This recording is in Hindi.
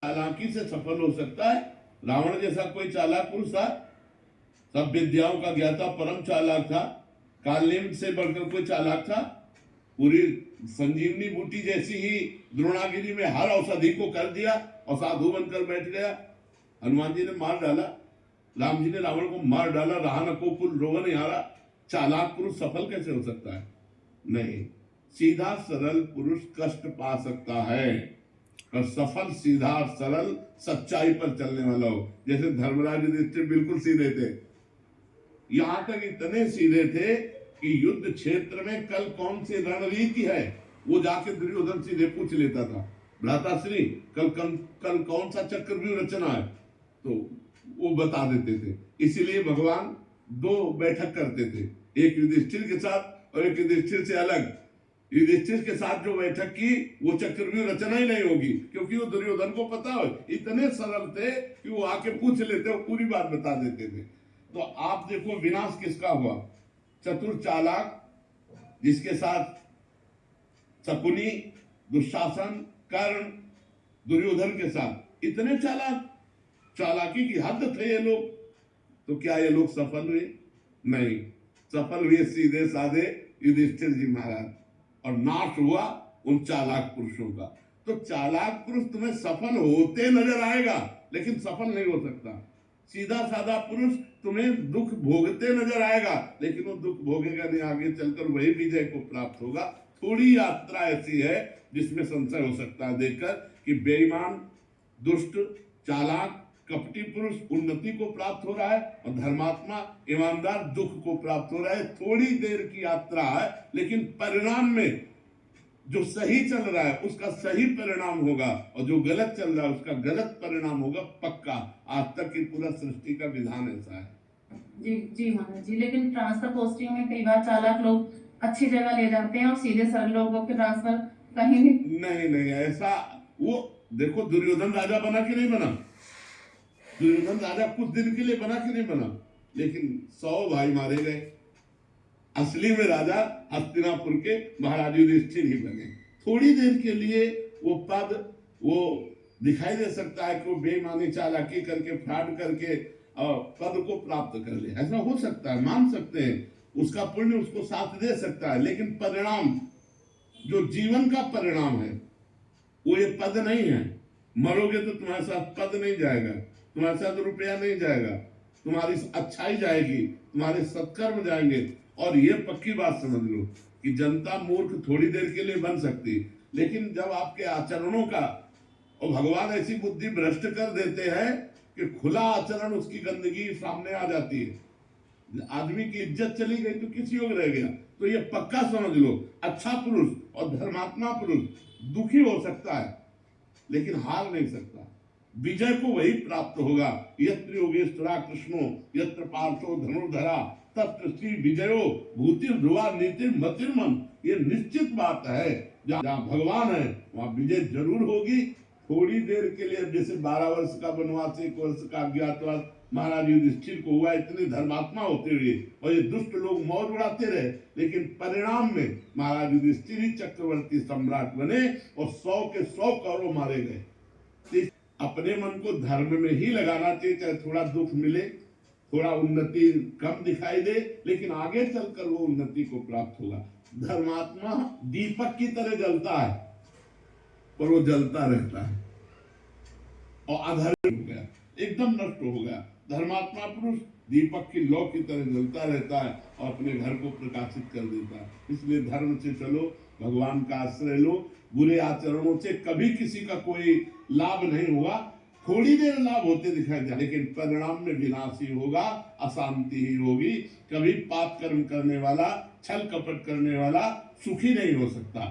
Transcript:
चालाकी से सफल हो सकता है। रावण जैसा कोई चालाक पुरुष था, सब विद्याओं का ज्ञाता परम चालाक था। कालनेम से बढ़कर कोई चालाक था? पूरी संजीवनी बूटी जैसी ही द्रोणागिरी में हर औषधि को कर दिया और साधु बनकर बैठ गया। हनुमान जी ने मार डाला, राम जी ने रावण को मार डाला, रहा न को कुल रोगन हारा। चालाक पुरुष सफल कैसे हो सकता है? नहीं, सीधा सरल पुरुष कष्ट पा सकता है, और सफल सीधा सरल सच्चाई पर चलने वाला हो। जैसे धर्मराज युधिष्ठिर बिल्कुल सीधे थे, यहां तक इतने सीधे थे कि युद्ध क्षेत्र में कल कौन सी रणनीति है वो जाके दुर्योधन सीधे पूछ लेता था। भ्राताश्री कल कौन सा चक्रव्यूह रचना है, तो वो बता देते थे। इसीलिए भगवान दो बैठक करते थे, एक युधिष्ठिर के साथ और एक युधिष्ठिर से अलग। युधिष्ठिर के साथ जो बैठक की वो चक्रव्यूह रचना ही नहीं होगी, क्योंकि वो दुर्योधन को पता हो। इतने सरल थे कि वो आके पूछ लेते और पूरी बात बता देते थे। तो आप देखो विनाश किसका हुआ? चतुर चालाक, जिसके साथ शकुनी, दुशासन, कर्ण, दुर्योधन के साथ इतने चालाक, चालाकी की हद थे ये लोग। तो क्या ये लोग सफल हुए? नहीं, सफल हुए सीधे साधे युधिष्ठिर जी महाराज, और नाश हुआ उन चालाक पुरुषों का। तो चालाक पुरुष तुम्हें सफल होते नजर आएगा, लेकिन सफल नहीं हो सकता। सीधा साधा पुरुष तुम्हें दुख भोगते नजर आएगा, लेकिन वो दुख भोगेगा नहीं, आगे चलकर वही विजय को प्राप्त होगा। थोड़ी यात्रा ऐसी है जिसमें संशय हो सकता है देखकर कि बेईमान, दुष्ट, चालाक, कपटी पुरुष उन्नति को प्राप्त हो रहा है और धर्मात्मा, ईमानदार दुख को प्राप्त हो रहा है। थोड़ी देर की यात्रा है, लेकिन परिणाम में जो सही चल रहा है उसका सही परिणाम होगा, और जो गलत चल रहा है उसका गलत परिणाम होगा पक्का। आज तक की पूरा सृष्टि का विधान ऐसा है। जी जी महाराज जी, लेकिन ट्रांसफर पोस्टिंग में कई बार चालाक लोग अच्छी जगह ले जाते हैं और सीधे सरल लोगों के ट्रांसफर कहीं भी नहीं ऐसा। वो देखो, दुर्योधन राजा बना कि नहीं बना? दुर्योधन राजा कुछ दिन के लिए बना कि नहीं बना? लेकिन 100 भाई मारे गए। असली में राजा हस्तिनापुर के महाराज युधिष्ठिर ही बने। थोड़ी देर के लिए वो पद वो दिखाई दे सकता है कि वो बेईमानी, चालाकी करके, फ्रॉड करके पद को प्राप्त कर ले, ऐसा हो सकता है, मान सकते हैं। उसका पुण्य उसको साथ दे सकता है, लेकिन परिणाम, जो जीवन का परिणाम है, वो ये पद नहीं है। मरोगे तो तुम्हारे साथ पद नहीं जाएगा, तुम्हारे साथ रुपया नहीं जाएगा, तुम्हारी अच्छाई जाएगी, तुम्हारे सत्कर्म जाएंगे। और ये पक्की बात समझ लो कि जनता मूर्ख थोड़ी देर के लिए बन सकती, लेकिन जब आपके आचरणों का, और भगवान ऐसी बुद्धि भ्रष्ट कर देते हैं कि खुला आचरण, उसकी गंदगी सामने आ जाती है। आदमी की इज्जत चली गई तो किस योग रह गया? तो ये पक्का समझ लो, अच्छा पुरुष और धर्मात्मा पुरुष दुखी हो सकता है, लेकिन हार नहीं सकता। विजय को वही प्राप्त होगा। यत्र योगेश्वरा कृष्णो यत्र पार्थो धनुर्धरा तत्र श्री विजयो भूतिर ध्रुवा नीतिर मतिर्मन। ये निश्चित बात है, जहाँ भगवान है वहां विजय जरूर होगी। थोड़ी देर के लिए, जैसे 12 वर्ष का वनवास, 1 वर्ष का अज्ञातवास महाराज युधिष्ठिर को हुआ, इतने धर्मात्मा होते हुए, और ये दुष्ट लोग मौज उड़ाते रहे, लेकिन परिणाम में महाराज युधिष्ठिर ही चक्रवर्ती सम्राट बने और 100 के 100 कौरव मारे गए। अपने मन को धर्म में ही लगाना चाहिए, चाहे थोड़ा दुख मिले, थोड़ा उन्नति कम दिखाई दे, लेकिन आगे चलकर वो उन्नति को प्राप्त होगा। धर्मात्मा दीपक की तरह जलता है, पर वो जलता रहता है, और अधर्म हो गया, एकदम नष्ट हो गया। धर्मात्मा पुरुष दीपक की लौ की तरह जलता रहता है और अपने घर को प्रकाशित कर देता है। इसलिए धर्म से चलो, भगवान का आश्रय लो। बुरे आचरणों से कभी किसी का कोई लाभ नहीं होगा। थोड़ी देर लाभ होते दिखाई दे, लेकिन परिणाम में विनाश ही होगा, अशांति ही होगी। कभी पाप कर्म करने वाला, छल कपट करने वाला सुखी नहीं हो सकता।